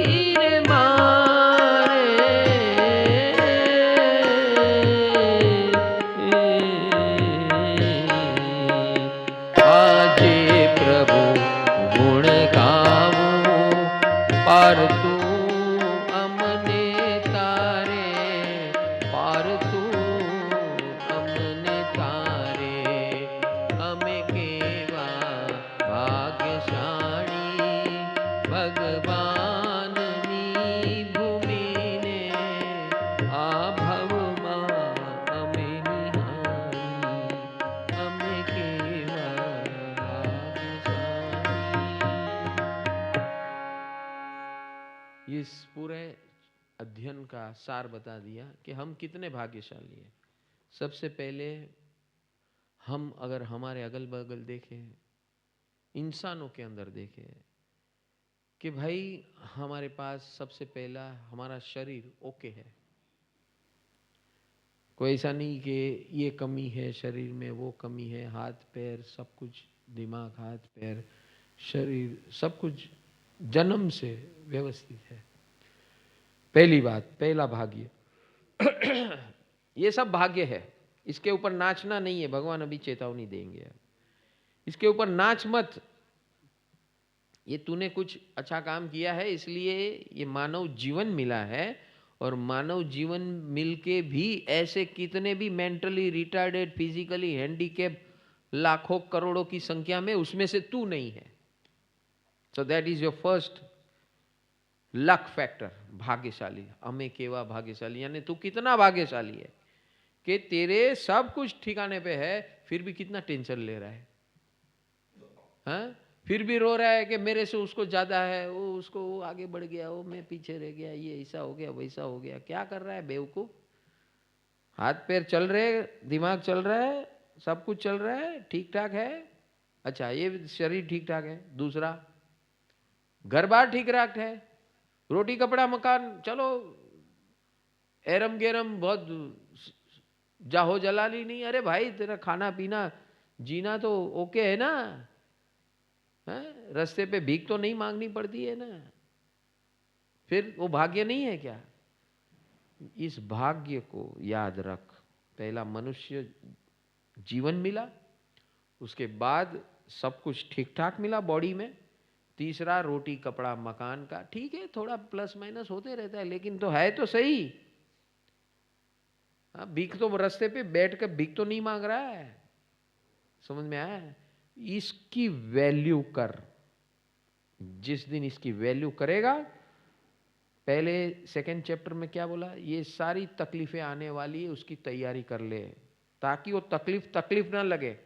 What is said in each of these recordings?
तीर मारे, आजे प्रभु गुण गाऊं, पार तू अमने तारे, पार तू अमने तारे, हमें केवा भाग्यशाली भगवान नी भूमि ने आ भवमा अमे निहारी, हमें केवा भाग्यशाली। इस पूरे अध्ययन का सार बता दिया कि हम कितने भाग्यशाली हैं। सबसे पहले हम अगर हमारे अगल बगल देखें, इंसानों के अंदर देखें कि भाई हमारे पास सबसे पहला हमारा शरीर ओके है। कोई ऐसा नहीं कि ये कमी है शरीर में, वो कमी है, हाथ पैर सब कुछ, दिमाग हाथ पैर शरीर सब कुछ जन्म से व्यवस्थित है। पहली बात, पहला भाग्य ये सब भाग्य है, इसके ऊपर नाचना नहीं है। भगवान अभी चेतावनी देंगे, इसके ऊपर नाच मत। ये तूने कुछ अच्छा काम किया है इसलिए ये मानव जीवन मिला है, और मानव जीवन मिलके भी ऐसे कितने भी मेंटली रिटार्डेड, फिजिकली हैंडीकैप लाखों करोड़ों की संख्या में, उसमें से तू नहीं है। So that is your first luck factor, भाग्यशाली। हमें केवा भाग्यशाली, यानी तू कितना भाग्यशाली है कि तेरे सब कुछ ठिकाने पे है, फिर भी कितना टेंशन ले रहा है, हाँ? फिर भी रो रहा है कि मेरे से उसको ज्यादा है, वो उसको वो आगे बढ़ गया, वो मैं पीछे रह गया, ये ऐसा हो गया वैसा हो गया। क्या कर रहा है बेवकूफ? हाथ पैर चल रहे, दिमाग चल रहा है, सब कुछ चल रहा है, ठीक ठाक है। अच्छा, ये शरीर ठीक ठाक है। दूसरा, घर बार ठीक ठाक है, रोटी कपड़ा मकान, चलो एरम गेरम बहुत जाहो जलाली नहीं। अरे भाई तेरा खाना पीना जीना तो ओके है ना, है? रास्ते पे भीख तो नहीं मांगनी पड़ती है ना, फिर वो भाग्य नहीं है क्या? इस भाग्य को याद रख। पहला मनुष्य जीवन मिला, उसके बाद सब कुछ ठीक ठाक मिला बॉडी में। तीसरा, रोटी कपड़ा मकान का, ठीक है थोड़ा प्लस माइनस होते रहता है, लेकिन तो है तो सही। भीख तो रास्ते पे बैठ कर भीख तो नहीं मांग रहा है। समझ में आया? इसकी वैल्यू कर। जिस दिन इसकी वैल्यू करेगा, पहले सेकंड चैप्टर में क्या बोला, ये सारी तकलीफें आने वाली है उसकी तैयारी कर ले, ताकि वो तकलीफ ना लगे।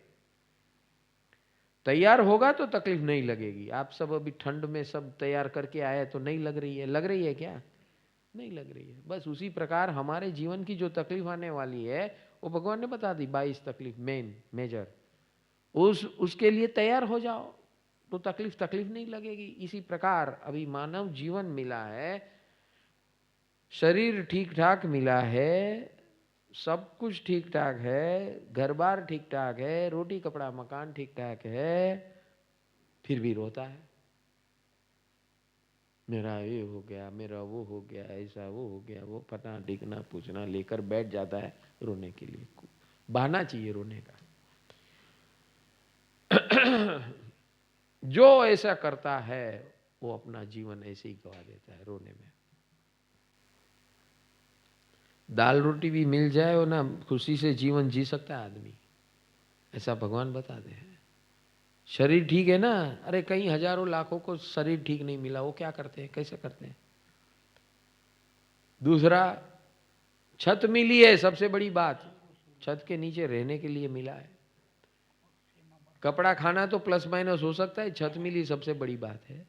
तैयार होगा तो तकलीफ नहीं लगेगी। आप सब अभी ठंड में सब तैयार करके आए तो नहीं लग रही है? लग रही है क्या? नहीं लग रही है। बस उसी प्रकार हमारे जीवन की जो तकलीफ आने वाली है, वो भगवान ने बता दी, 22 तकलीफ मेजर। उसके लिए तैयार हो जाओ तो तकलीफ नहीं लगेगी। इसी प्रकार अभी मानव जीवन मिला है, शरीर ठीक ठाक मिला है, सब कुछ ठीक ठाक है, घर बार ठीक ठाक है, रोटी कपड़ा मकान ठीक ठाक है, फिर भी रोता है। मेरा ये हो गया, मेरा वो हो गया, ऐसा वो हो गया, वो फटा टिकना पूछना लेकर बैठ जाता है रोने के लिए। बहाना चाहिए रोने का। जो ऐसा करता है वो अपना जीवन ऐसे ही गवा देता है रोने में। दाल रोटी भी मिल जाए हो ना, खुशी से जीवन जी सकता है आदमी, ऐसा भगवान बताते हैं। शरीर ठीक है ना, अरे कई हजारों लाखों को शरीर ठीक नहीं मिला, वो क्या करते हैं, कैसे करते हैं? दूसरा, छत मिली है, सबसे बड़ी बात, छत के नीचे रहने के लिए मिला है। कपड़ा खाना तो प्लस माइनस हो सकता है, छत मिली सबसे बड़ी बात है।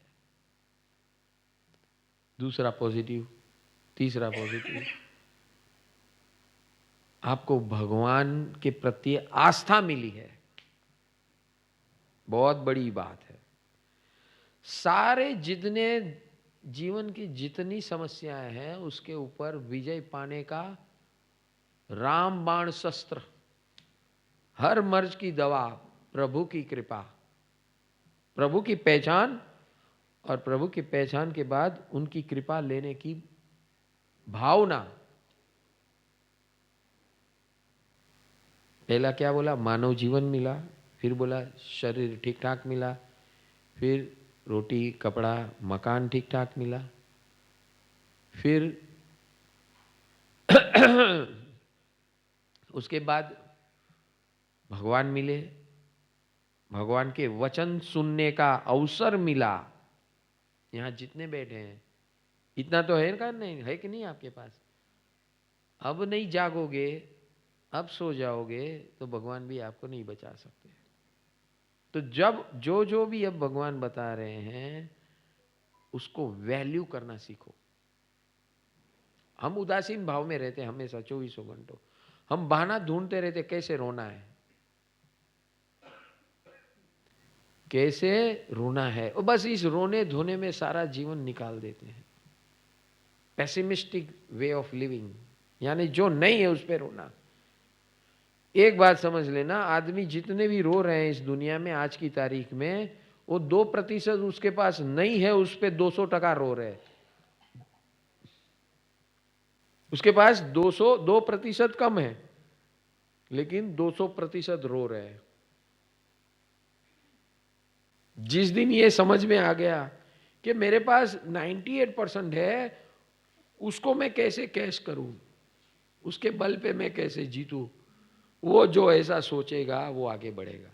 दूसरा पॉजिटिव। तीसरा पॉजिटिव, आपको भगवान के प्रति आस्था मिली है, बहुत बड़ी बात है। सारे जितने जीवन की जितनी समस्याएं हैं उसके ऊपर विजय पाने का राम बाण शस्त्र, हर मर्ज की दवा, प्रभु की कृपा, प्रभु की पहचान और प्रभु की पहचान के बाद उनकी कृपा लेने की भावना। पहला क्या बोला? मानव जीवन मिला, फिर बोला शरीर ठीक ठाक मिला, फिर रोटी कपड़ा मकान ठीक ठाक मिला, फिर उसके बाद भगवान मिले, भगवान के वचन सुनने का अवसर मिला। यहां जितने बैठे हैं इतना तो है का नहीं है कि नहीं आपके पास? अब नहीं जागोगे, अब सो जाओगे तो भगवान भी आपको नहीं बचा सकते। तो जब जो भी अब भगवान बता रहे हैं उसको वैल्यू करना सीखो। हम उदासीन भाव में रहते हमेशा 24 घंटों। हम बहाना ढूंढते रहते कैसे रोना है, कैसे रोना है, और बस इस रोने धोने में सारा जीवन निकाल देते हैं। पेसिमिस्टिक वे ऑफ लिविंग, यानी जो नहीं है उस पर रोना। एक बात समझ लेना, आदमी जितने भी रो रहे हैं इस दुनिया में आज की तारीख में, वो 2% उसके पास नहीं है, उस पर 200% रो रहे हैं। उसके पास 2% कम है, लेकिन 200% रो रहे हैं। जिस दिन ये समझ में आ गया कि मेरे पास 98% है, उसको मैं कैसे कैश करूं, उसके बल पे मैं कैसे जीतूं, वो जो ऐसा सोचेगा वो आगे बढ़ेगा।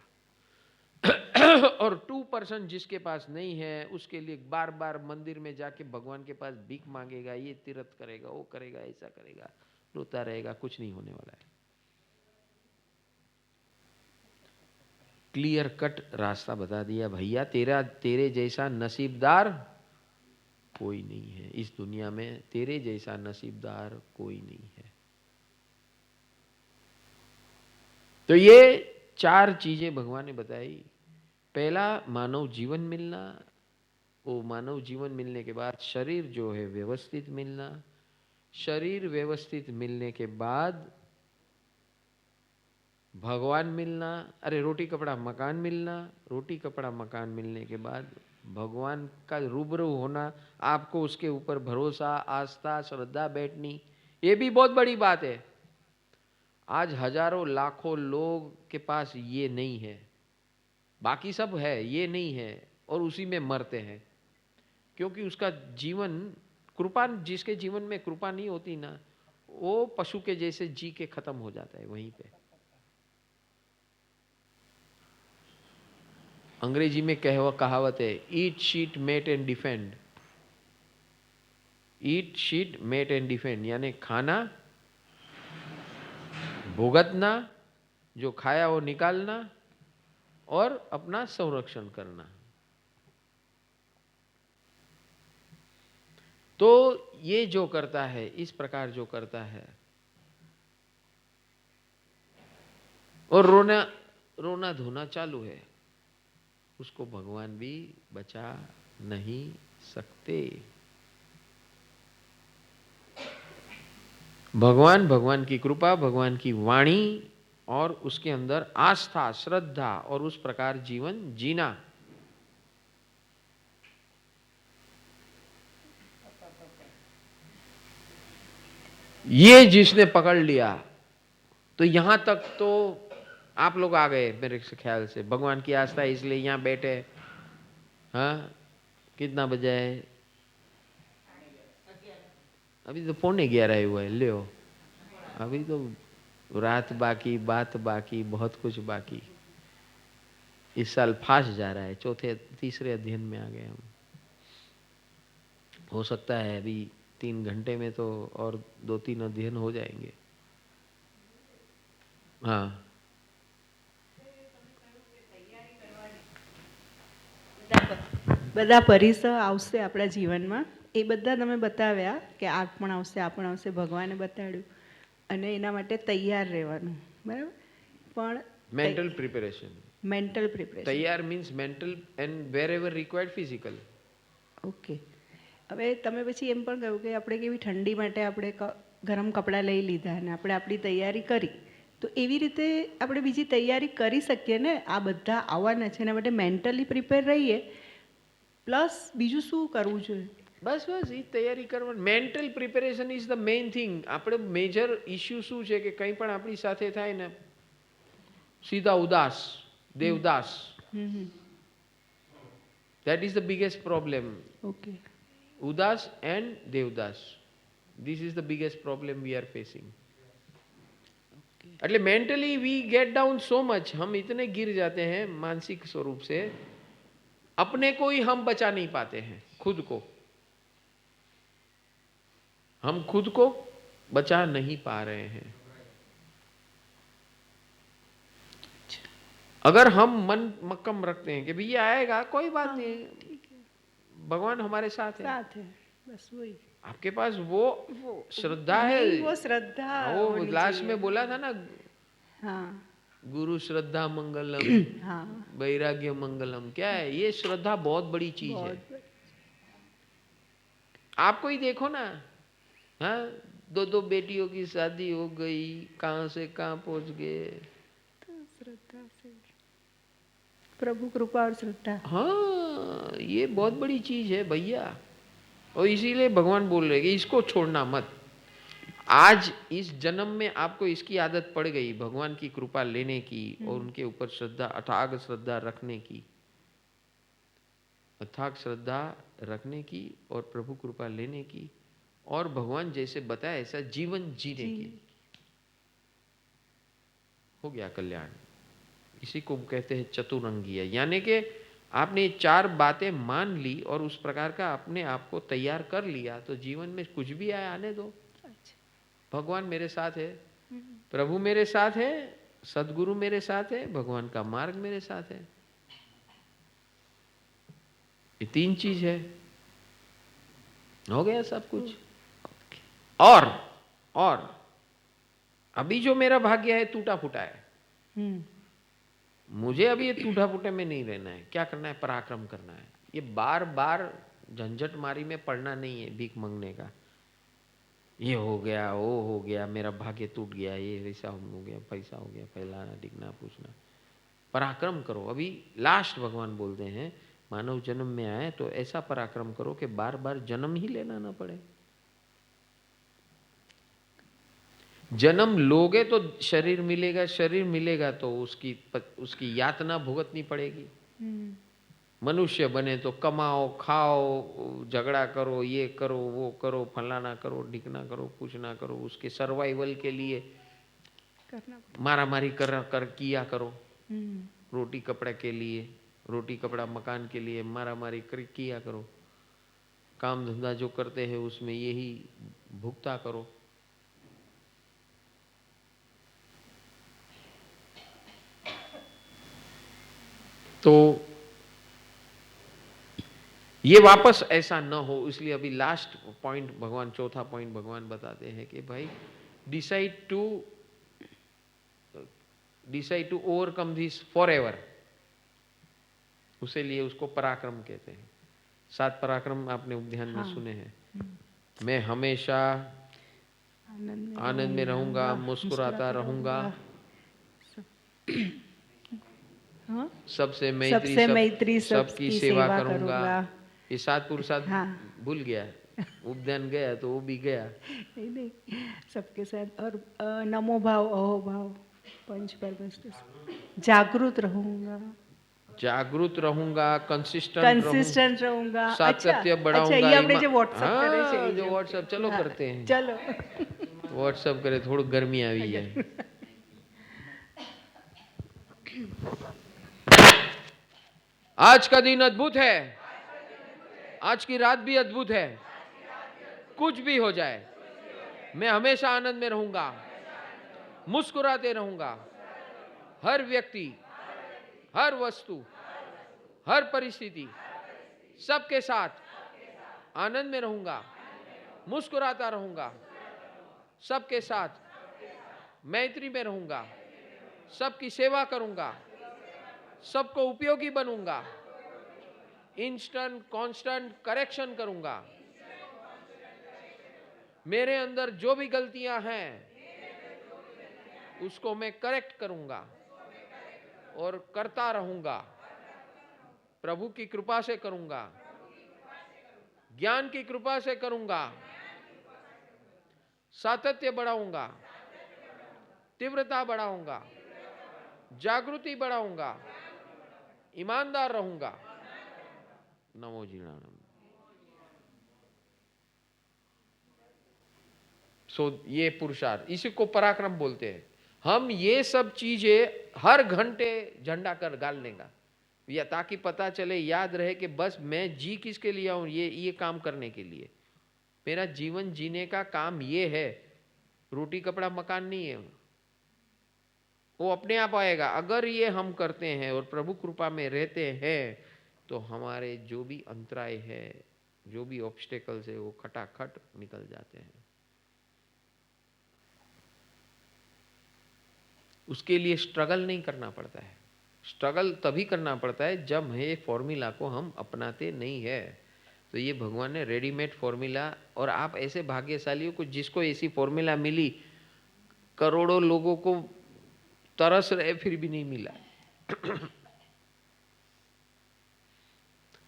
और 2% जिसके पास नहीं है, उसके लिए बार बार मंदिर में जाके भगवान के पास भीख मांगेगा, ये तीर्थ करेगा, वो करेगा, ऐसा करेगा, रोता रहेगा, कुछ नहीं होने वाला है। क्लियर कट रास्ता बता दिया, भैया तेरे जैसा नसीबदार कोई नहीं है इस दुनिया में, तेरे जैसा नसीबदार कोई नहीं है। तो ये 4 चीजें भगवान ने बताई। पहला मानव जीवन मिलना, वो मानव जीवन मिलने के बाद शरीर जो है व्यवस्थित मिलना, शरीर व्यवस्थित मिलने के बाद भगवान मिलना, अरे रोटी कपड़ा मकान मिलना, रोटी कपड़ा मकान मिलने के बाद भगवान का रूबरू होना, आपको उसके ऊपर भरोसा, आस्था, श्रद्धा बैठनी, ये भी बहुत बड़ी बात है। आज हजारों लाखों लोग के पास ये नहीं है, बाकी सब है, ये नहीं है, और उसी में मरते हैं। क्योंकि उसका जीवन कृपा, जिसके जीवन में कृपा नहीं होती ना, वो पशु के जैसे जी के खत्म हो जाता है वहीं पे। अंग्रेजी में कहावत है, eat sheet mate and defend. Eat sheet mate and defend, यानी खाना, भुगतना, जो खाया वो निकालना, और अपना संरक्षण करना। तो ये जो करता है, इस प्रकार जो करता है, और रोना धोना चालू है, उसको भगवान भी बचा नहीं सकते। भगवान की कृपा, भगवान की वाणी, और उसके अंदर आस्था, श्रद्धा, और उस प्रकार जीवन जीना। ये जिसने पकड़ लिया, तो यहां तक तो आप लोग आ गए मेरे ख्याल से। भगवान की आस्था है इसलिए यहां बैठे। हाँ, कितना बजा है? अभी तो 11:15 हुआ है। ले अभी तो रात बाकी, बात बाकी, बहुत कुछ बाकी। इस साल फास्ट जा रहा है, तीसरे अध्ययन में आ गए हम। हो सकता है अभी 3 घंटे में तो और 2-3 अध्ययन हो जाएंगे। हाँ, બધા પરિસર આવશે આપણા જીવનમાં, એ બધા તમે બતાવ્યા કે આ પણ આવશે, ભગવાને બતાડ્યું, અને એના માટે તૈયાર રહેવાનું, બરાબર. પણ मेंटल प्रिपरेशन, મેન્ટલ પ્રિપરેશન તૈયાર means mental and વેરેવર required physical. Okay. હવે તમે પછી એમ પણ કહ્યું કે આપણે કેવી ઠંડી માટે આપણે ગરમ કપડાં લઈ લીધા અને આપણે આપણી તૈયારી કરી, તો એવી રીતે આપણે બીજી તૈયારી કરી શકીએ ને. આ બધા આવવાના છે, એના માટે મેન્ટલી પ્રિપેર રહીએ પ્લસ બીજું શું કરવું જોઈએ? બસ એ તૈયારી કરવાની. Mental preparation is the main thing. આપણે મેજર ઇશ્યુ શું છે કે કંઈ પણ આપણી સાથે થાય ને સીધા ઉદાસ, Devdas. That is the biggest problem. Okay. Udas and Devdas. This is the biggest problem we are facing. એટલે mentally we get down so much, हम इतने गिर जाते हैं मानसिक स्वरूप से, अपने को ही हम बचा नहीं पाते हैं, खुद को हम खुद को बचा नहीं पा रहे हैं. अगर हम मन मक्कम रखते हैं कि भैया आएगा कोई बात नहीं, भगवान हमारे साथ है, बस वही. आपके पास वो श्रद्धा है, वो श्रद्धा वो लास्ट में बोला था ना, हाँ, गुरु श्रद्धा मंगलम, हाँ, वैराग्य मंगलम. क्या है ये श्रद्धा? बहुत बड़ी चीज है. आपको ही देखो ना, हाँ, 2 बेटियों की शादी हो गई, कहां से कहां पहुंच गए. श्रद्धा से, प्रभु कृपा और श्रद्धा. हाँ, ये बहुत बड़ी चीज है भैया. और इसीलिए भगवान बोल रहे कि इसको छोड़ना मत. आज इस जन्म में आपको इसकी आदत पड़ गई, भगवान की कृपा लेने की और उनके ऊपर श्रद्धा, अथाग श्रद्धा रखने की, अथाग श्रद्धा रखने की और प्रभु कृपा लेने की और भगवान जैसे बताया ऐसा जीवन जीने की. हो गया कल्याण. इसी को कहते हैं चतुरंगिया. यानी कि आपने 4 बातें मान ली और उस प्रकार का अपने आप को तैयार कर लिया तो जीवन में कुछ भी आए आने दो. भगवान मेरे साथ है, प्रभु मेरे साथ है, सदगुरु मेरे साथ है, भगवान का मार्ग मेरे साथ है. ये 3 चीज है, हो गया सब कुछ. और अभी जो मेरा भाग्य है टूटा फूटा है, मुझे अभी ये टूटा फूटे में नहीं रहना है. क्या करना है? पराक्रम करना है. ये बार बार झंझट मारी में पड़ना नहीं है भीख मांगने का. ये हो गया, वो हो गया, मेरा भाग्य टूट गया, ये वैसा हो गया, पैसा हो गया, फैलाना टिकना पूछना. पराक्रम करो. अभी लास्ट भगवान बोलते हैं मानव जन्म में आए तो ऐसा पराक्रम करो कि बार बार जन्म ही लेना ना पड़े. जन्म लोगे तो शरीर मिलेगा, शरीर मिलेगा तो उसकी यातना भुगतनी पड़ेगी. मनुष्य बने तो कमाओ, खाओ, झगड़ा करो, ये करो, वो करो, फलाना करो, ढिकना करो, पूछना करो. उसके सर्वाइवल के लिए मारा मारी कर किया करो. रोटी कपड़ा के लिए, रोटी कपड़ा मकान के लिए मारा मारी किया करो. काम धंधा जो करते हैं उसमें यही भुगता करो. तो ये वापस ऐसा न हो, इसलिए अभी लास्ट पॉइंट भगवान, चौथा पॉइंट भगवान बताते हैं कि भाई decide to overcome this forever. उसे लिए उसको पराक्रम कहते हैं. 7 पराक्रम आपने उपध्यान में सुने हैं. मैं हमेशा आनंद में रहूंगा, मुस्कुराता रहूंगा, सबसे मैत्री, सबकी सेवा करूंगा. ये 7 पुरुषार्थ भूल गया, उपध्यान गया तो वो भी गया. नहीं, सबके साथ. और नमो भाव, अहो भाव, पंच परमेश्वर. जागृत रहूंगा, कंसिस्टेंट रहूंगा, सातत्य बढ़ाऊंगा. ये अपने जो व्हाट्सएप चलो करते हैं. चलो व्हाट्सएप करे. थोड़ी गर्मी आ गई है. आज का दिन अद्भुत है, आज की रात भी अद्भुत है. कुछ भी हो जाए मैं हमेशा आनंद में रहूंगा, मुस्कुराते रहूंगा. हर व्यक्ति, हर वस्तु, हर परिस्थिति, सबके साथ आनंद में रहूंगा, मुस्कुराता रहूंगा. सबके साथ मैत्री में रहूंगा, सबकी सेवा करूंगा, सबको उपयोगी बनूंगा, इंस्टेंट कांस्टेंट करेक्शन करूंगा. मेरे अंदर जो भी गलतियां हैं उसको मैं करेक्ट करूंगा और करता रहूंगा. प्रभु की कृपा से करूंगा. ज्ञान की कृपा से करूंगा, सातत्य बढ़ाऊंगा, तीव्रता बढ़ाऊंगा, जागृति बढ़ाऊंगा, ईमानदार रहूंगा। नमो जीणानंद। ये पुरुषार्थ, इसी को पराक्रम बोलते हैं। हम ये सब चीजें हर घंटे झंडा कर गाल लेगा, या ताकि पता चले, याद रहे कि बस मैं जी किसके लिए हूं, ये काम करने के लिए। मेरा जीवन जीने का काम ये है, रोटी कपड़ा मकान नहीं है। वो अपने आप आएगा अगर ये हम करते हैं और प्रभु कृपा में रहते हैं, तो हमारे जो भी अंतराय है, जो भी ऑब्स्टेकल्स है, वो खटाखट निकल जाते हैं। उसके लिए स्ट्रगल नहीं करना पड़ता है। स्ट्रगल तभी करना पड़ता है जब ये फॉर्मूला को हम अपनाते नहीं है। तो ये भगवान ने रेडीमेड फॉर्मूला, और आप ऐसे भाग्यशालियों को जिसको ऐसी फॉर्मूला मिली, करोड़ों लोगों को तरस रहे फिर भी नहीं मिला।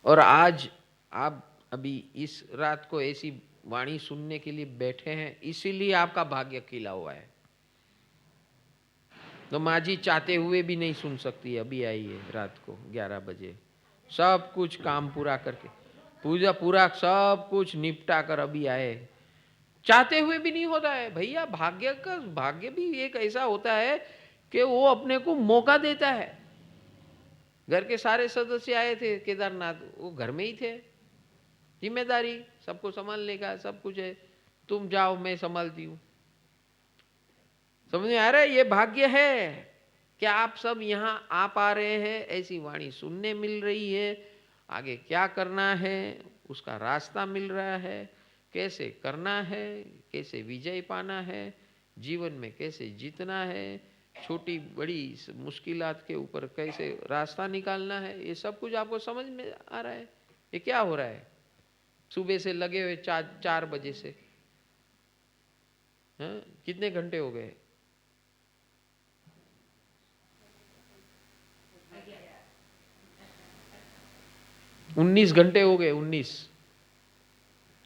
और आज आप अभी इस रात को ऐसी वाणी सुनने के लिए बैठे हैं, इसीलिए आपका भाग्य खिला हुआ है। तो माँ जी चाहते हुए भी नहीं सुन सकती, अभी आई है रात को 11 बजे, सब कुछ काम पूरा करके, पूजा पूरा सब कुछ निपटा कर अभी आए। चाहते हुए भी नहीं होता है भैया। भाग्य भी एक ऐसा होता है कि वो अपने को मौका देता है। घर के सारे सदस्य आए थे केदारनाथ, वो घर में ही थे, जिम्मेदारी सबको संभालने का, सब कुछ है, तुम जाओ मैं संभालती हूँ। समझ में आ रहा है? ये भाग्य है कि आप सब यहाँ आ पा रहे हैं, ऐसी वाणी सुनने मिल रही है, आगे क्या करना है उसका रास्ता मिल रहा है, कैसे करना है, कैसे विजय पाना है, जीवन में कैसे जीतना है, छोटी बड़ी मुश्किलात के ऊपर कैसे रास्ता निकालना है, ये सब कुछ आपको समझ में आ रहा है। ये क्या हो रहा है? सुबह से लगे हुए 4 बजे से, हाँ, कितने घंटे हो गए? 19 घंटे हो गए। 19,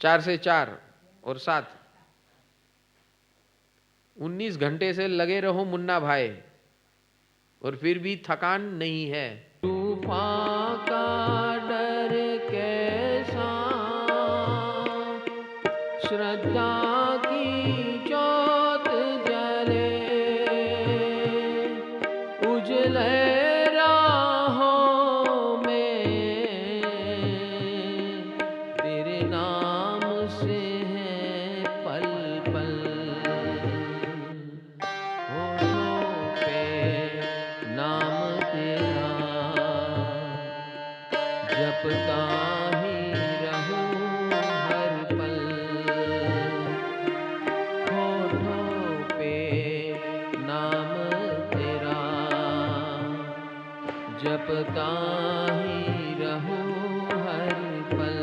4 से 4 और 7, 19 घंटे से लगे रहो मुन्ना भाई, और फिर भी थकान नहीं है। तूफान का डर कैसा, श्रद्धा की जोत जले, उजले जपता ही रहूं हर पल, होठों पे नाम तेरा, जपता ही रहूं हर पल।